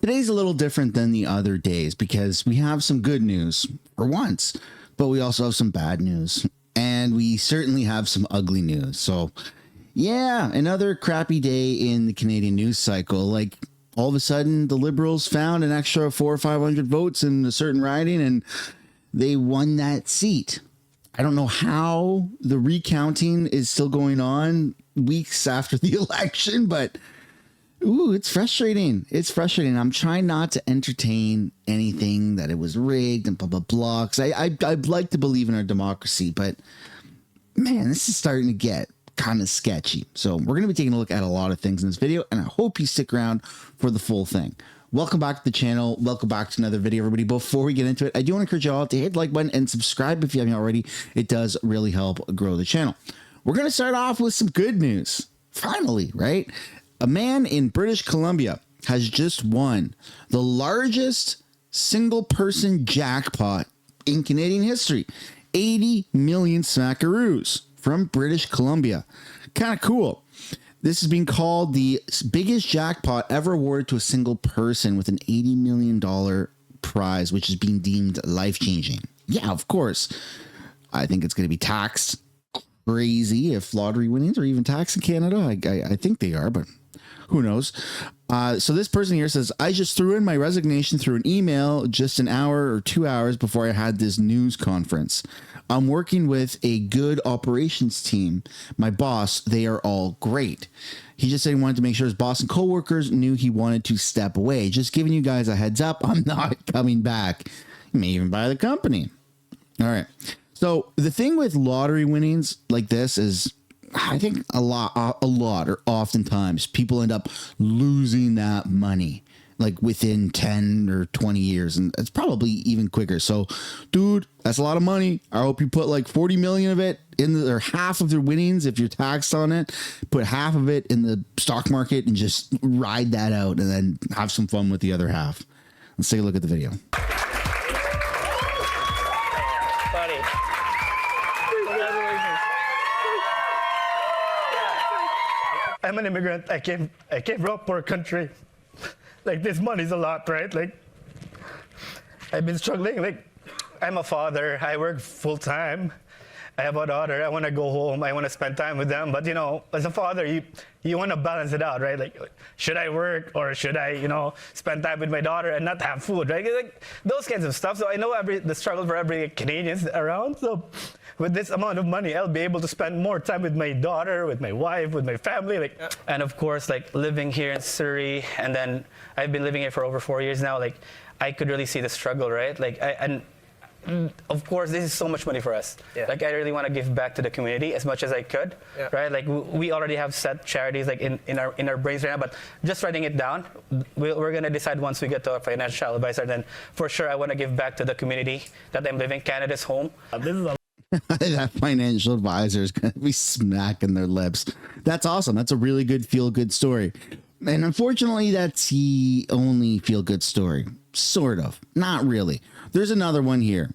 Today's a little different than the other days because we have some good news for once, but we also have some bad news, and we certainly have some ugly news. So yeah, another crappy day in the Canadian news cycle. Like, all of a sudden the Liberals found an extra 400 or 500 votes in a certain riding and they won that seat. I don't know how the recounting is still going on weeks after the election, but ooh, it's frustrating. It's frustrating. I'm trying not to entertain anything that it was rigged and blah, blah, blah. Cause I'd like to believe in our democracy, but man, this is starting to get kind of sketchy. So we're going to be taking a look at a lot of things in this video, and I hope you stick around for the full thing. Welcome back to the channel. Welcome back to another video, everybody. Before we get into it, I do want to encourage you all to hit the like button and subscribe if you haven't already. It does really help grow the channel. We're going to start off with some good news. Finally, right? A man in British Columbia has just won the largest single person jackpot in Canadian history. 80 million smackaroos from British Columbia. Kind of cool. This is being called the biggest jackpot ever awarded to a single person, with an $80 million prize, which is being deemed life-changing. Yeah, of course. I think it's going to be taxed crazy if lottery winnings are even taxed in Canada. I think they are, but who knows? So this person here says, I just threw in my resignation through an email just an hour or 2 hours before I had this news conference. I'm working with a good operations team. My boss, they are all great. He just said he wanted to make sure his boss and coworkers knew he wanted to step away. Just giving you guys a heads up, I'm not coming back. You may even buy the company. All right. So the thing with lottery winnings like this is, I think a lot or oftentimes people end up losing that money like within 10 or 20 years, and it's probably even quicker. So dude, that's a lot of money. I hope you put like 40 million of it in or half of their winnings. If you're taxed on it, put half of it in the stock market and just ride that out and then have some fun with the other half. Let's take a look at the video. I'm an immigrant. I came from a poor country. Like, this money's a lot, right? Like, I've been struggling. Like, I'm a father. I work full time. I have a daughter. I want to go home. I want to spend time with them. But, you know, as a father, you want to balance it out, right? Like, should I work or should I, you know, spend time with my daughter and not have food, right? Like, those kinds of stuff. So I know the struggle for every Canadian around. So with this amount of money, I'll be able to spend more time with my daughter, with my wife, with my family. Like, and of course, like, living here in Surrey, and then I've been living here for over 4 years now. Like, I could really see the struggle, right? Like, and of course, this is so much money for us. Yeah. Like, I really want to give back to the community as much as I could, yeah. Right? Like, we already have set charities like in our brains right now, but just writing it down, we're going to decide once we get to a financial advisor. Then for sure, I want to give back to the community that I'm living. Canada's home. This is that financial advisor is going to be smacking their lips. That's awesome. That's a really good feel-good story. And unfortunately, that's the only feel-good story. Sort of. Not really. There's another one here.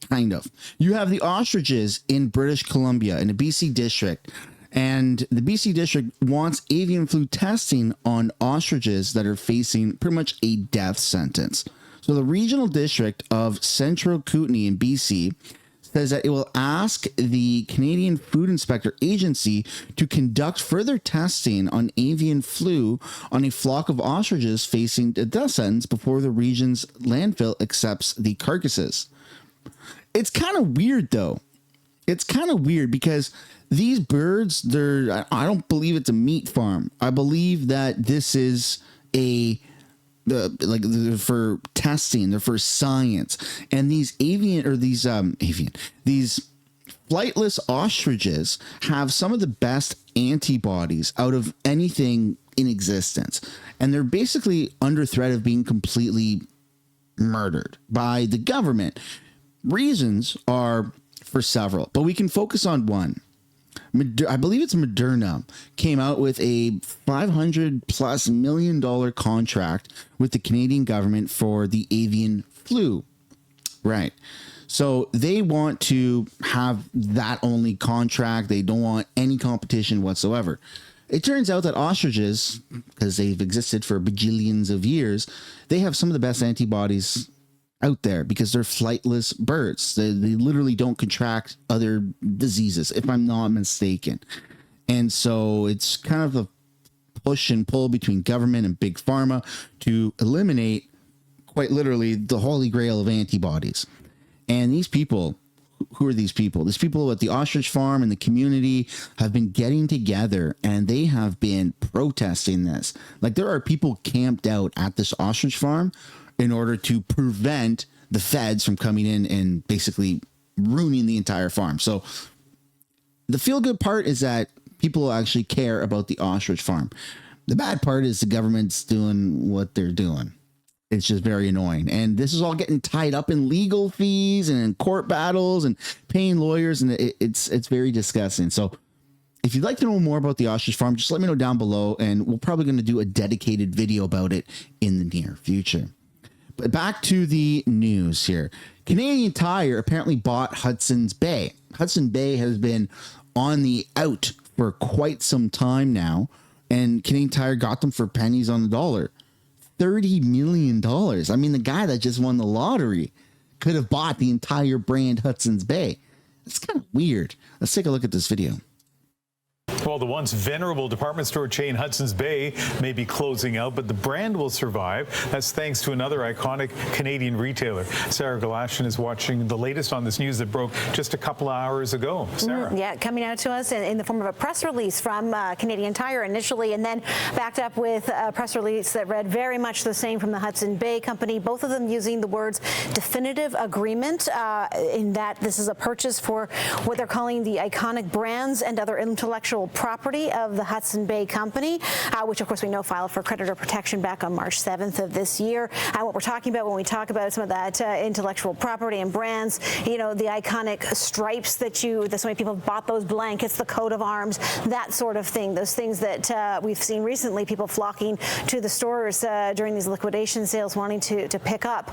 Kind of. You have the ostriches in British Columbia in the BC district. And the BC district wants avian flu testing on ostriches that are facing pretty much a death sentence. So the regional district of Central Kootenay in BC says that it will ask the Canadian Food Inspector Agency to conduct further testing on avian flu on a flock of ostriches facing a death sentence before the region's landfill accepts the carcasses. It's kind of weird, though. It's kind of weird because these birds, I don't believe it's a meat farm. I believe that this is they're for testing, they're for science, and these flightless ostriches have some of the best antibodies out of anything in existence, and they're basically under threat of being completely murdered by the government. Reasons are for several, but we can focus on one. I believe it's Moderna came out with a $500+ million contract with the Canadian government for the avian flu. Right. So they want to have that only contract. They don't want any competition whatsoever. It turns out that ostriches, because they've existed for bajillions of years, they have some of the best antibodies out there because they're flightless birds. They literally don't contract other diseases, if I'm not mistaken. And so it's kind of a push and pull between government and big pharma to eliminate, quite literally, the holy grail of antibodies. And these people, who are these people? These people at the ostrich farm and the community have been getting together and they have been protesting this. Like, there are people camped out at this ostrich farm in order to prevent the feds from coming in and basically ruining the entire farm. So the feel good part is that people actually care about the ostrich farm. The bad part is the government's doing what they're doing. It's just very annoying. And this is all getting tied up in legal fees and in court battles and paying lawyers. And it's very disgusting. So if you'd like to know more about the ostrich farm, just let me know down below. And we're probably going to do a dedicated video about it in the near future. But back to the news here. Canadian Tire apparently bought Hudson's Bay. Hudson Bay has been on the out for quite some time now. And Canadian Tire got them for pennies on the dollar. $30 million. I mean, the guy that just won the lottery could have bought the entire brand Hudson's Bay. It's kind of weird. Let's take a look at this video. Well, the once venerable department store chain Hudson's Bay may be closing out, but the brand will survive. That's thanks to another iconic Canadian retailer. Sarah Galashan is watching the latest on this news that broke just a couple of hours ago. Sarah. Yeah, coming out to us in the form of a press release from Canadian Tire initially, and then backed up with a press release that read very much the same from the Hudson Bay Company, both of them using the words definitive agreement, in that this is a purchase for what they're calling the iconic brands and other intellectual property of the Hudson Bay Company, which of course we know filed for creditor protection back on March 7th of this year. What we're talking about when we talk about some of that intellectual property and brands, you know, the iconic stripes that so many people have bought, those blankets, the coat of arms, that sort of thing, those things that we've seen recently, people flocking to the stores during these liquidation sales wanting to pick up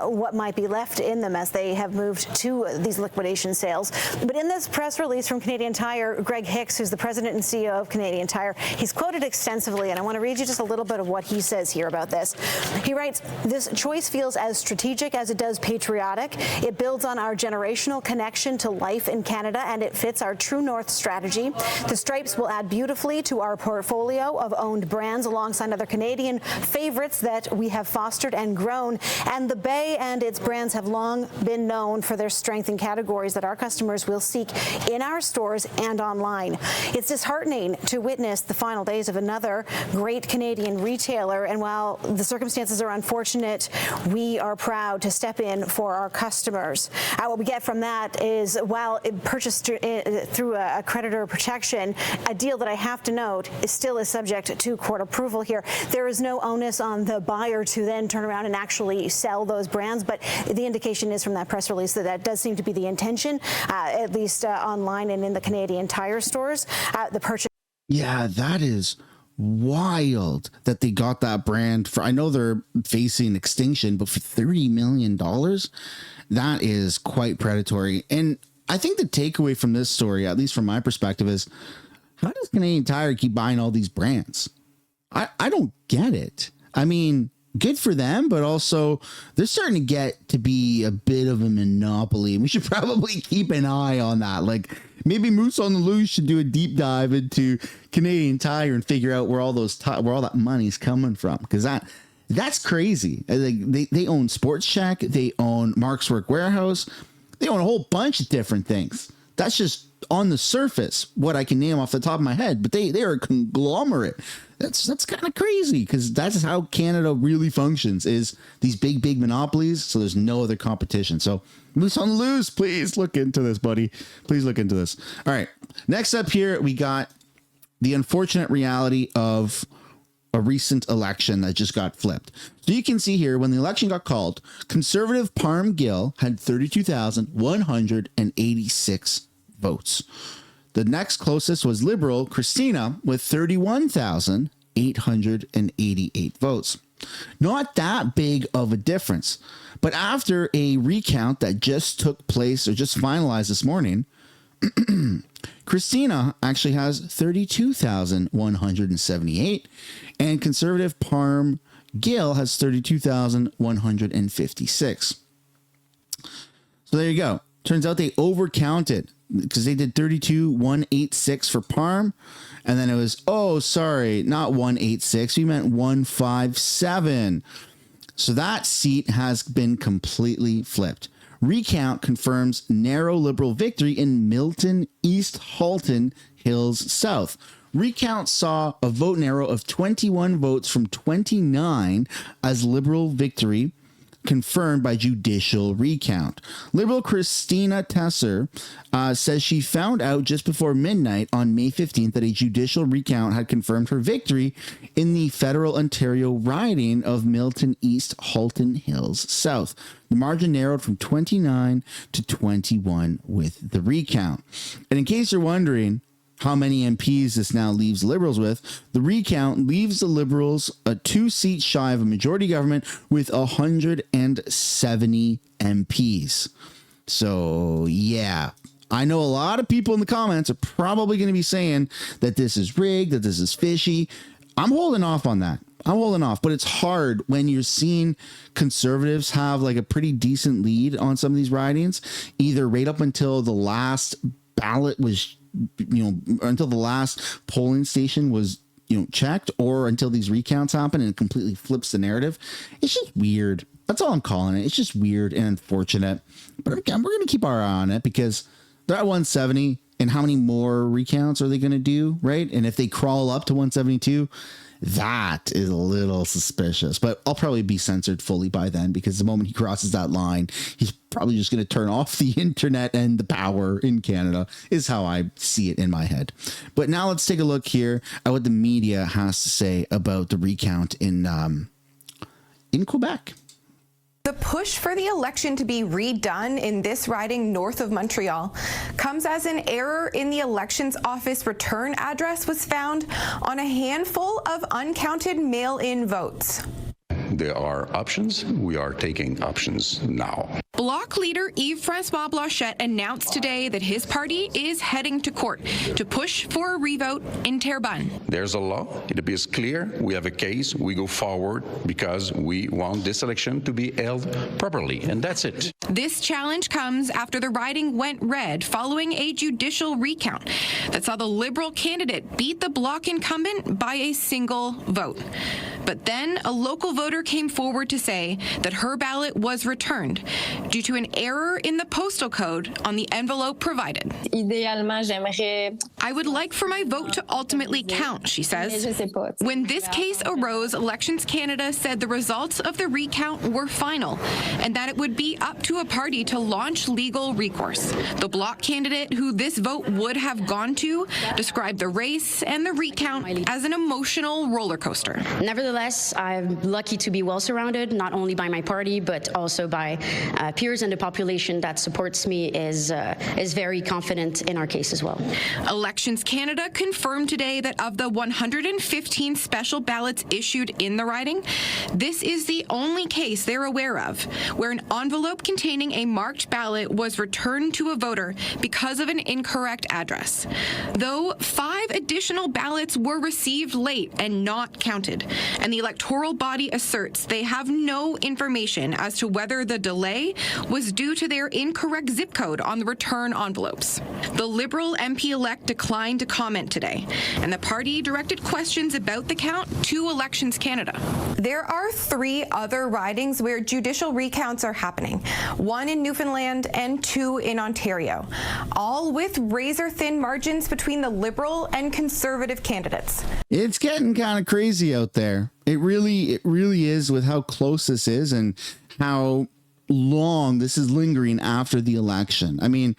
what might be left in them as they have moved to these liquidation sales. But in this press release from Canadian Tire, Greg Hicks, who's the president and CEO of Canadian Tire, he's quoted extensively, and I want to read you just a little bit of what he says here about this. He writes, "This choice feels as strategic as it does patriotic. It builds on our generational connection to life in Canada, and it fits our True North strategy. The stripes will add beautifully to our portfolio of owned brands alongside other Canadian favorites that we have fostered and grown, and the Bay and its brands have long been known for their strength in categories that our customers will seek in our stores and online. It's disheartening to witness the final days of another great Canadian retailer, and while the circumstances are unfortunate, we are proud to step in for our customers." What we get from that is, while it purchased through a creditor protection, a deal that I have to note is still subject to court approval here. There is no onus on the buyer to then turn around and actually sell those brands, but the indication is from that press release that that does seem to be the intention, at least online and in the Canadian Tire stores. The purchase. Yeah, that is wild that they got that brand for. I know they're facing extinction, but for $30 million, that is quite predatory. And I think the takeaway from this story, at least from my perspective, is how does Canadian Tire keep buying all these brands? I don't get it. I mean, good for them, but also they're starting to get to be a bit of a monopoly. We should probably keep an eye on that. Like, maybe Moose on the Loose should do a deep dive into Canadian Tire and figure out where all that money's coming from, because that's crazy. Like, they own Sports Check, they own Mark's Work Warehouse, they own a whole bunch of different things. That's just on the surface what I can name off the top of my head, but they are a conglomerate. That's kind of crazy, because that's how Canada really functions, is these big monopolies. So there's no other competition. So Moose on the Loose, please look into this, buddy. Please look into this. All right. Next up here, we got the unfortunate reality of a recent election that just got flipped. So you can see here, when the election got called, Conservative Parm Gill had 32,186 votes. The next closest was Liberal Christina with 31,888 votes. Not that big of a difference. But after a recount that just took place or just finalized this morning, Christina actually has 32,178, and conservative Parm Gill has 32,156. So there you go. Turns out they overcounted because they did 32,186 for Parm, and then it was, oh, sorry, not 186. We meant 157. So that seat has been completely flipped. Recount confirms narrow Liberal victory in Milton East Halton Hills South. Recount saw a vote narrow of 21 votes from 29 as Liberal victory confirmed by judicial recount. Liberal Christina Tesser says she found out just before midnight on May 15th that a judicial recount had confirmed her victory in the federal Ontario riding of Milton East Halton Hills South. The margin narrowed from 29 to 21 with the recount. And in case you're wondering how many MPs this now leaves Liberals with, the recount leaves the Liberals a 2 seats shy of a majority government with 170 MPs. So, yeah. I know a lot of people in the comments are probably going to be saying that this is rigged, that this is fishy. I'm holding off on that. I'm holding off, but it's hard when you're seeing conservatives have like a pretty decent lead on some of these ridings, either right up until the last ballot was, until the last polling station was, checked, or until these recounts happen and it completely flips the narrative. It's just weird. That's all I'm calling it. It's just weird and unfortunate. But again, we're going to keep our eye on it because they're at 170. And how many more recounts are they going to do, right? And if they crawl up to 172, that is a little suspicious. But I'll probably be censored fully by then because the moment he crosses that line, he's probably just going to turn off the internet and the power in Canada, is how I see it in my head. But now let's take a look here at what the media has to say about the recount in Quebec. The push for the election to be redone in this riding north of Montreal comes as an error in the elections office return address was found on a handful of uncounted mail-in votes. There are options. We are taking options now. Bloc leader Yves-François Blanchet announced today that his party is heading to court to push for a revote in Terrebonne. There's a law. It appears clear. We have a case. We go forward because we want this election to be held properly, and that's it. This challenge comes after the riding went red following a judicial recount that saw the Liberal candidate beat the Bloc incumbent by a single vote. But then a local voter came forward to say that her ballot was returned due to an error in the postal code on the envelope provided. I would like for my vote to ultimately count, she says. When this case arose, Elections Canada said the results of the recount were final and that it would be up to a party to launch legal recourse. The Bloc candidate who this vote would have gone to described the race and the recount as an emotional roller coaster. Nevertheless, I'm lucky to be well surrounded, not only by my party, but also by peers, and the population that supports me is very confident in our case as well. Elections Canada confirmed today that of the 115 special ballots issued in the riding, this is the only case they're aware of where an envelope containing a marked ballot was returned to a voter because of an incorrect address. Though 5 additional ballots were received late and not counted, and the electoral body asserts they have no information as to whether the delay was due to their incorrect zip code on the return envelopes. The Liberal MP-elect declined to comment today, and the party directed questions about the count to Elections Canada. There are 3 other ridings where judicial recounts are happening, 1 in Newfoundland and 2 in Ontario, all with razor-thin margins between the Liberal and Conservative candidates. It's getting kind of crazy out there. It really is, with how close this is and how long this is lingering after the election. I mean,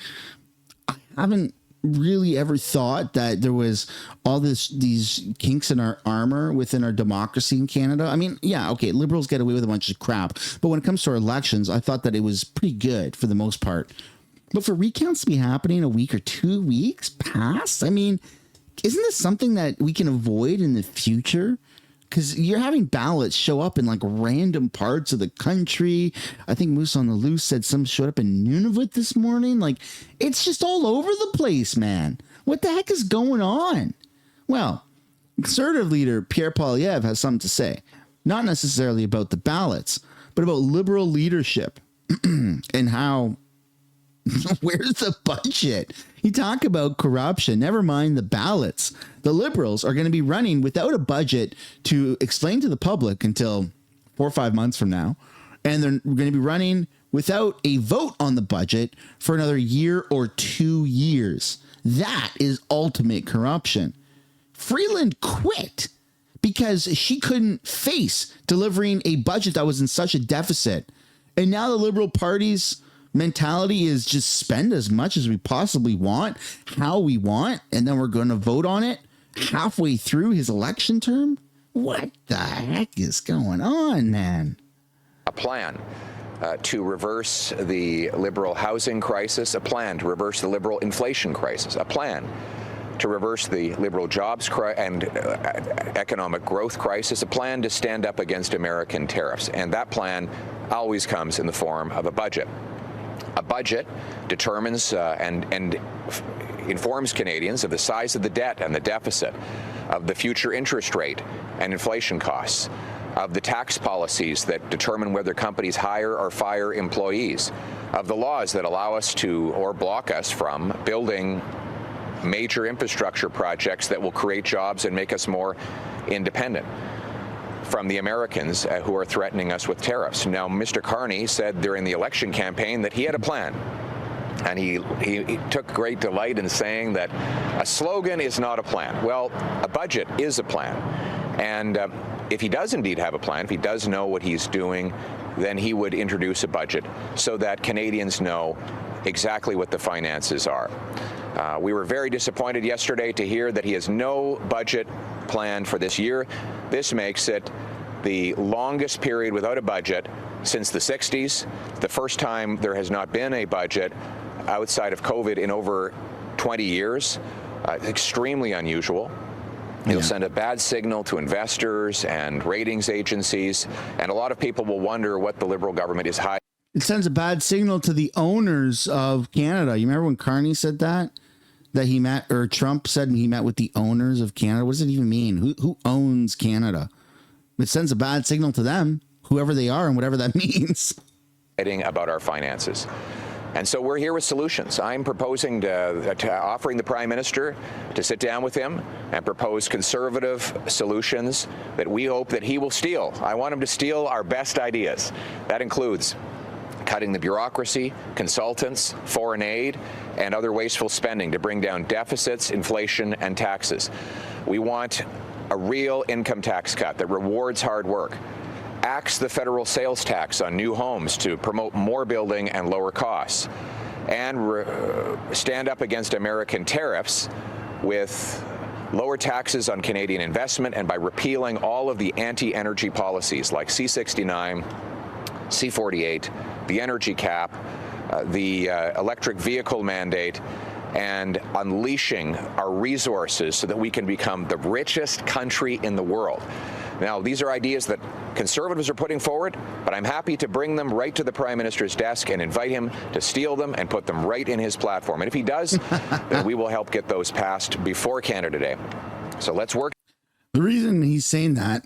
I haven't really ever thought that there was all these kinks in our armor within our democracy in Canada. I mean, yeah, okay, Liberals get away with a bunch of crap, but when it comes to our elections, I thought that it was pretty good for the most part. But for recounts to be happening a week or 2 weeks past, I mean, isn't this something that we can avoid in the future? Because you're having ballots show up in like random parts of the country. I think Moose on the Loose said some showed up in Nunavut this morning. Like, it's just all over the place, man. What the heck is going on? Well, Conservative leader Pierre Poilievre has something to say, not necessarily about the ballots, but about Liberal leadership and how, where's the budget? You talk about corruption, never mind the ballots. The Liberals are going to be running without a budget to explain to the public until 4 or 5 months from now. And they're going to be running without a vote on the budget for another year or 2 years. That is ultimate corruption. Freeland quit because she couldn't face delivering a budget that was in such a deficit. And now the Liberal Party's mentality is just spend as much as we possibly want, how we want, and then we're going to vote on it halfway through his election term? What the heck is going on, man? A plan to reverse the Liberal housing crisis, a plan to reverse the Liberal inflation crisis, a plan to reverse the Liberal jobs and economic growth crisis, a plan to stand up against American tariffs. And that plan always comes in the form of a budget. A budget determines and informs Canadians of the size of the debt and the deficit, of the future interest rate and inflation costs, of the tax policies that determine whether companies hire or fire employees, of the laws that allow us to or block us from building major infrastructure projects that will create jobs and make us more independent from the Americans who are threatening us with tariffs. Now, Mr. Carney said during the election campaign that he had a plan. And he took great delight in saying that a slogan is not a plan. Well, a budget is a plan. And if he does indeed have a plan, if he does know what he's doing, then he would introduce a budget so that Canadians know exactly what the finances are. We were very disappointed yesterday to hear that he has no budget plan for this year. This makes it the longest period without a budget since the 60s, the first time there has not been a budget outside of COVID in over 20 years. Extremely unusual. It'll send a bad signal to investors and ratings agencies, and a lot of people will wonder what the Liberal government is hiding. It sends a bad signal to the owners of Canada. You remember when Carney said that he met, or Trump said he met with the owners of Canada? What does it even mean? Who owns Canada? It sends a bad signal to them, whoever they are and whatever that means. About our finances. And so we're here with solutions. I'm proposing to offering the Prime Minister to sit down with him and propose conservative solutions that we hope that he will steal. I want him to steal our best ideas. That includes cutting the bureaucracy, consultants, foreign aid, and other wasteful spending to bring down deficits, inflation, and taxes. We want a real income tax cut that rewards hard work, axe the federal sales tax on new homes to promote more building and lower costs, and stand up against American tariffs with lower taxes on Canadian investment and by repealing all of the anti-energy policies like C-69, C-48, the energy cap, the electric vehicle mandate, and unleashing our resources so that we can become the richest country in the world. Now, these are ideas that Conservatives are putting forward, but I'm happy to bring them right to the Prime Minister's desk and invite him to steal them and put them right in his platform. And if he does, then we will help get those passed before Canada Day. So let's work. The reason he's saying that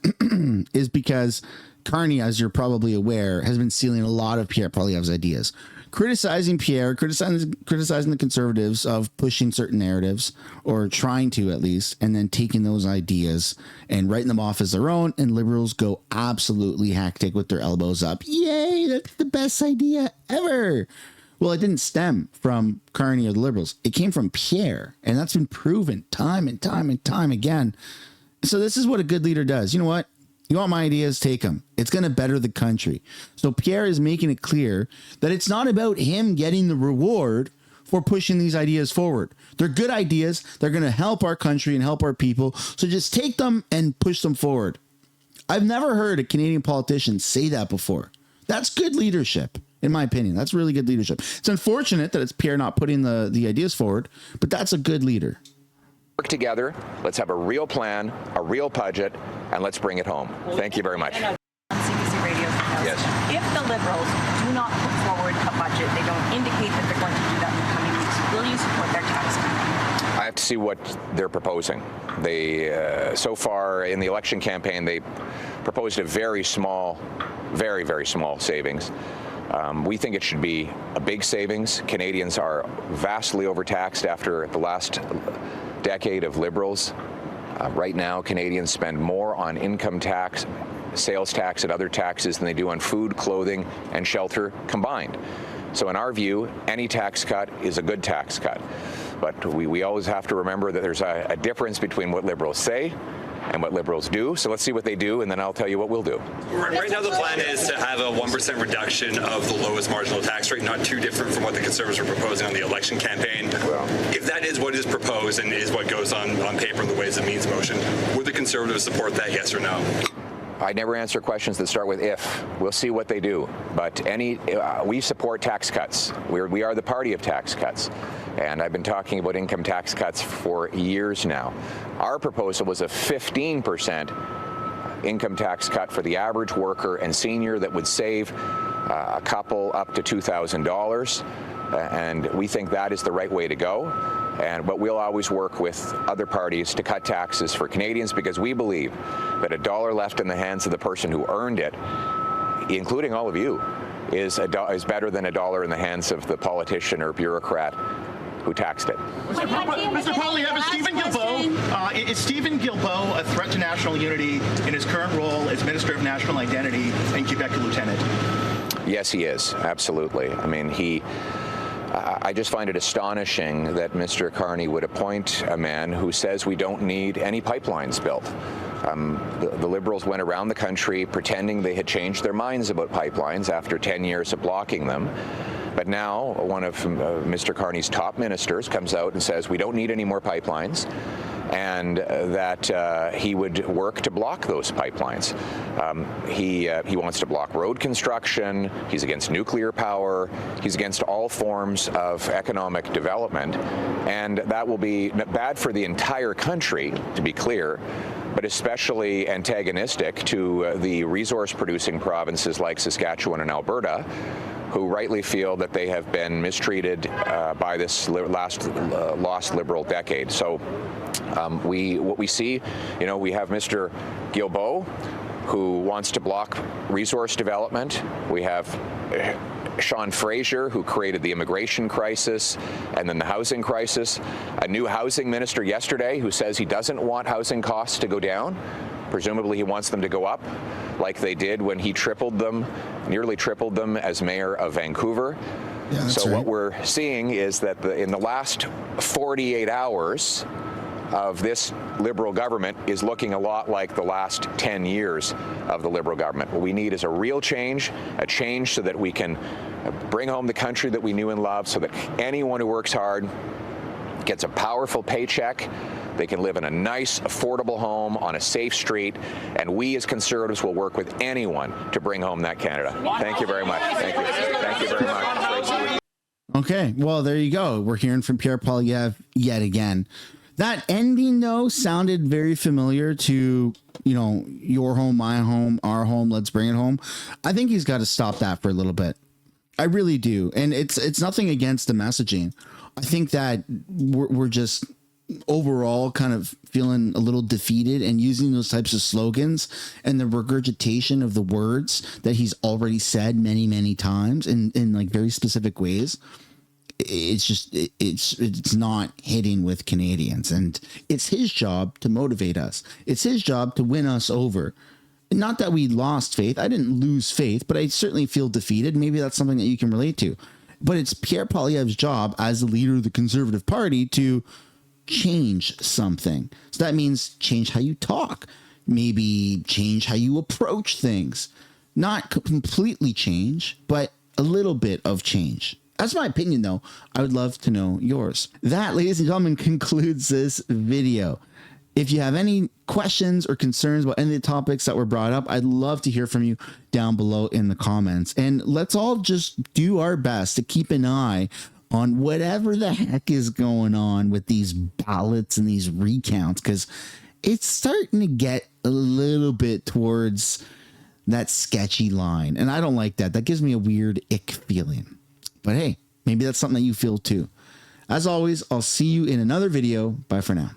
is because Carney, as you're probably aware, has been stealing a lot of Pierre Poilievre's ideas. Criticizing Pierre, criticizing the Conservatives of pushing certain narratives, or trying to at least, and then taking those ideas and writing them off as their own, and Liberals go absolutely hectic with their elbows up. Yay, that's the best idea ever. Well, it didn't stem from Carney or the Liberals. It came from Pierre, and that's been proven time and time and time again. So this is what a good leader does. You know what? You want my ideas? Take them. It's going to better the country. So Pierre is making it clear that it's not about him getting the reward for pushing these ideas forward. They're good ideas. They're going to help our country and help our people. So just take them and push them forward. I've never heard a Canadian politician say that before. That's good leadership, in my opinion. That's really good leadership. It's unfortunate that it's Pierre not putting the ideas forward, but that's a good leader. Work together. Let's have a real plan, a real budget, and let's bring it home. Thank you very much. On CBC Radio. Yes. If the Liberals do not put forward a budget, they don't indicate that they're going to do that in the coming weeks, will you support their tax cut? I have to see what they're proposing. They, so far in the election campaign, they proposed a very small, very small savings. We think it should be a big savings. Canadians are vastly overtaxed after the last decade of Liberals. Right now, Canadians spend more on income tax, sales tax, and other taxes than they do on food, clothing, and shelter combined. So in our view, any tax cut is a good tax cut. But we always have to remember that there's a difference between what Liberals say and what Liberals do. So let's see what they do, and then I'll tell you what we'll do. Right now the plan is to have a 1% reduction of the lowest marginal tax rate, not too different from what the Conservatives were proposing on the election campaign. Well, if that is what is proposed and is what goes on paper in the Ways and Means motion, would the Conservatives support that, yes or no? I never answer questions that start with if. We'll see what they do. But we support tax cuts. We are the party of tax cuts. And I've been talking about income tax cuts for years now. Our proposal was a 15% income tax cut for the average worker and senior that would save a couple up to $2,000. And we think that is the right way to go. But we'll always work with other parties to cut taxes for Canadians because we believe that a dollar left in the hands of the person who earned it, including all of you, is better than a dollar in the hands of the politician or bureaucrat who taxed it. Mr. Poilievre, is Stephen Guilbeault a threat to national unity in his current role as Minister of National Identity and Quebec Lieutenant? Yes, he is. Absolutely. I mean, I just find it astonishing that Mr. Carney would appoint a man who says we don't need any pipelines built. The Liberals went around the country pretending they had changed their minds about pipelines after 10 years of blocking them. But now one of Mr. Carney's top ministers comes out and says we don't need any more pipelines, and that he would work to block those pipelines. He wants to block road construction. He's against nuclear power. He's against all forms of economic development, and that will be bad for the entire country, to be clear, but especially antagonistic to the resource-producing provinces like Saskatchewan and Alberta, who rightly feel that they have been mistreated by this lost Liberal decade. So what we see, we have Mr. Guilbeault, who wants to block resource development. We have Sean Fraser, who created the immigration crisis and then the housing crisis. A new housing minister yesterday who says he doesn't want housing costs to go down. Presumably he wants them to go up, like they did when he nearly tripled them as mayor of Vancouver. Yeah, so right. What we're seeing is that in the last 48 hours of this Liberal government is looking a lot like the last 10 years of the Liberal government. What we need is a real change, a change so that we can bring home the country that we knew and loved, so that anyone who works hard gets a powerful paycheck. They can live in a nice, affordable home on a safe street, and we as Conservatives will work with anyone to bring home that Canada. Thank you very much. Thank you. Thank you very much. Okay, well, there you go. We're hearing from Pierre Poilievre yet again. That ending, though, sounded very familiar to, your home, my home, our home, let's bring it home. I think he's got to stop that for a little bit. I really do. And it's nothing against the messaging. I think that we're just overall kind of feeling a little defeated, and using those types of slogans and the regurgitation of the words that he's already said many, many times in like very specific ways. It's just, it's not hitting with Canadians, and it's his job to motivate us. It's his job to win us over. Not that we lost faith. I didn't lose faith, but I certainly feel defeated. Maybe that's something that you can relate to. But it's Pierre Poilievre's job as the leader of the Conservative Party to change something. So that means change how you talk, maybe change how you approach things. Not completely change, but a little bit of change. That's my opinion, though. I would love to know yours. That, ladies and gentlemen, concludes this video. If you have any questions or concerns about any of the topics that were brought up, I'd love to hear from you down below in the comments. And let's all just do our best to keep an eye on whatever the heck is going on with these ballots and these recounts, because it's starting to get a little bit towards that sketchy line. And I don't like that. That gives me a weird ick feeling. But hey, maybe that's something that you feel too. As always, I'll see you in another video. Bye for now.